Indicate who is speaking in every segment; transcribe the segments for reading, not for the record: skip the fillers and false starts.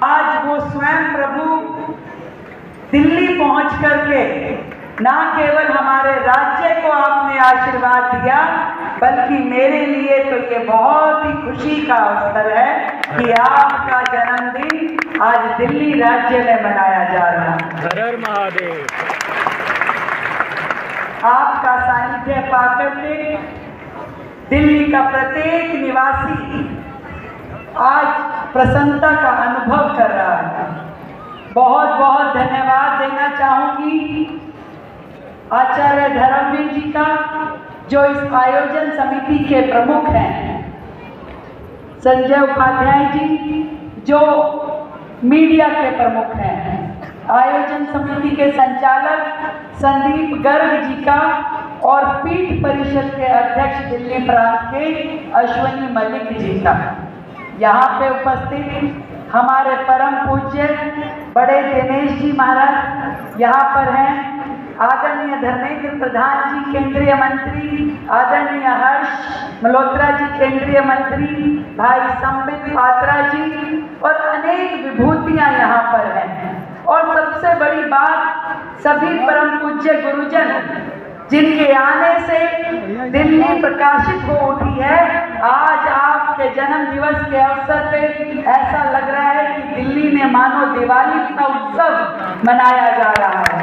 Speaker 1: आज वो स्वयं प्रभु दिल्ली पहुंच करके ना केवल हमारे राज्य को आपने आशीर्वाद दिया, बल्कि मेरे लिए तो ये बहुत ही खुशी का अवसर है कि आपका जन्मदिन आज दिल्ली राज्य में मनाया जा रहा है।
Speaker 2: हर हर महादेव।
Speaker 1: आपका सानिध्य पाकर के दिल्ली का प्रत्येक निवासी आज प्रसन्नता का अनुभव कर रहा है। बहुत बहुत धन्यवाद देना चाहूंगी आचार्य धर्मवीर जी का, जो इस आयोजन समिति के प्रमुख हैं, संजय उपाध्याय जी जो मीडिया के प्रमुख हैं, आयोजन समिति के संचालक संदीप गर्ग जी का, और पीठ परिषद के अध्यक्ष दिल्ली प्रांत के अश्वनी मलिक जी का। यहाँ पे उपस्थित हमारे परम पूज्य बड़े दिनेश जी महाराज यहाँ पर हैं, आदरणीय धर्मेंद्र प्रधान जी केंद्रीय मंत्री, आदरणीय हर्ष मल्होत्रा जी केंद्रीय मंत्री, भाई संबित पात्रा जी, और अनेक विभूतियां यहाँ पर हैं। और सबसे बड़ी बात, सभी परम पूज्य गुरुजन जिनके आने से दिल्ली प्रकाशित हो उठी है। आज आपके जन्म दिवस के अवसर पे ऐसा लग रहा है कि दिल्ली में मानो दिवाली का उत्सव मनाया जा रहा है।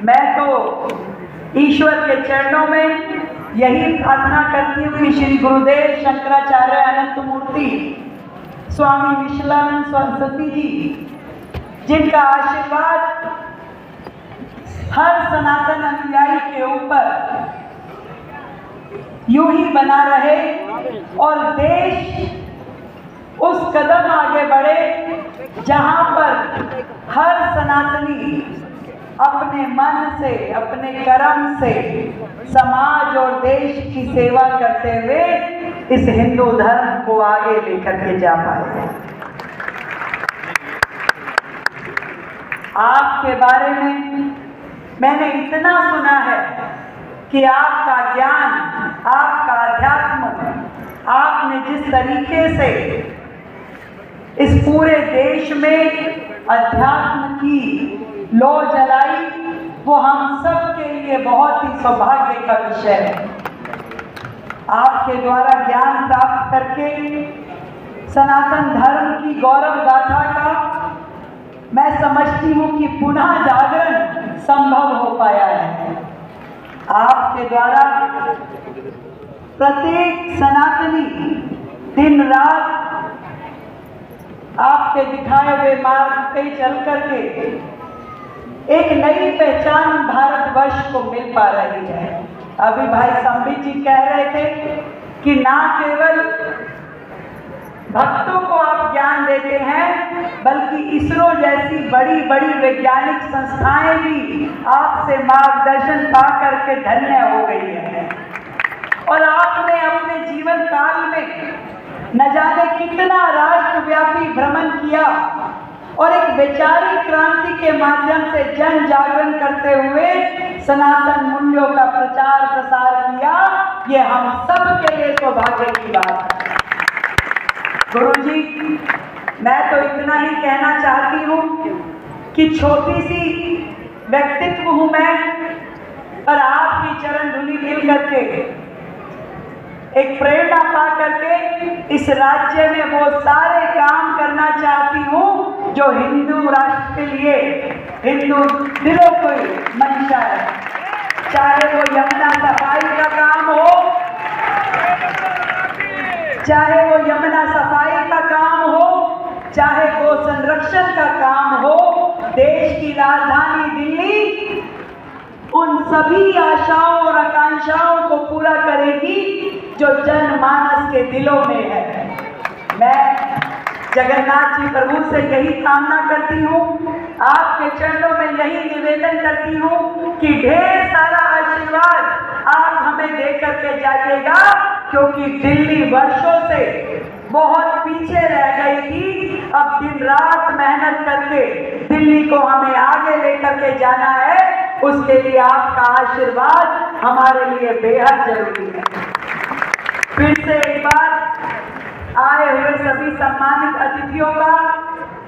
Speaker 1: मैं तो ईश्वर के चरणों में यही प्रार्थना करती हूँ कि श्री गुरुदेव शंकराचार्य अनंत मूर्ति स्वामी विशलानंद सरस्वती जी, जिनका आशीर्वाद हर सनातन अनुयायी के ऊपर यूं ही बना रहे और देश उस कदम आगे बढ़े जहां पर हर सनातनी अपने मन से, अपने कर्म से समाज और देश की सेवा करते हुए इस हिंदू धर्म को आगे लेकर के जा पाए। आपके बारे में मैंने इतना सुना है कि आपका ज्ञान, आपका अध्यात्म, आपने जिस तरीके से इस पूरे देश में अध्यात्म की लौ जलाई, वो हम सब के लिए बहुत ही सौभाग्य का विषय है। आपके द्वारा ज्ञान प्राप्त करके सनातन धर्म की गौरव गाथा का मैं समझती हूँ कि पुनः जागरण संभव हो पाया है। आपके द्वारा प्रत्येक सनातनी दिन रात आपके दिखाए हुए मार्ग पे चल करके एक नई पहचान भारतवर्ष को मिल पा रही है। अभी भाई संबित जी कह रहे थे कि ना केवल भक्तों को आप ज्ञान देते हैं, बल्कि इसरो जैसी बड़ी बड़ी वैज्ञानिक संस्थाएं भी आपसे मार्गदर्शन पा करके धन्य हो गई है। और आपने अपने जीवन काल में न जाने कितना राष्ट्रव्यापी भ्रमण किया और एक वैचारिक क्रांति के माध्यम से जन जागरण करते हुए सनातन मूल्यों का प्रचार प्रसार किया। ये हम सब के लिए सौभाग्य की बात है। गुरुजी, मैं तो इतना ही कहना चाहती हूँ कि छोटी सी व्यक्तित्व हूँ मैं, पर आपकी चरण धूलि मिल करके एक प्रेरणा पा करके इस राज्य में वो सारे काम करना चाहती हूँ जो हिंदू राष्ट्र के लिए, हिंदू दिलों को मंशा है। चाहे वो यमुना सफाई का काम हो, चाहे वो यमुना सफाई का काम हो, चाहे गो संरक्षण का काम हो, देश की राजधानी दिल्ली उन सभी आशाओं और आकांक्षाओं को पूरा करेगी जो जनमानस के दिलों में है। मैं जगन्नाथ जी प्रभु से यही कामना करती हूँ, आपके चरणों में यही निवेदन करती हूँ कि ढेर सारा आशीर्वाद आप हमें दे करके जाइएगा, क्योंकि दिल्ली वर्षों से बहुत पीछे रह गई थी। अब दिन रात मेहनत करके दिल्ली को हमें आगे लेकर के जाना है, उसके लिए आपका आशीर्वाद हमारे लिए बेहद जरूरी है। फिर से एक बार आए हुए सभी सम्मानित अतिथियों का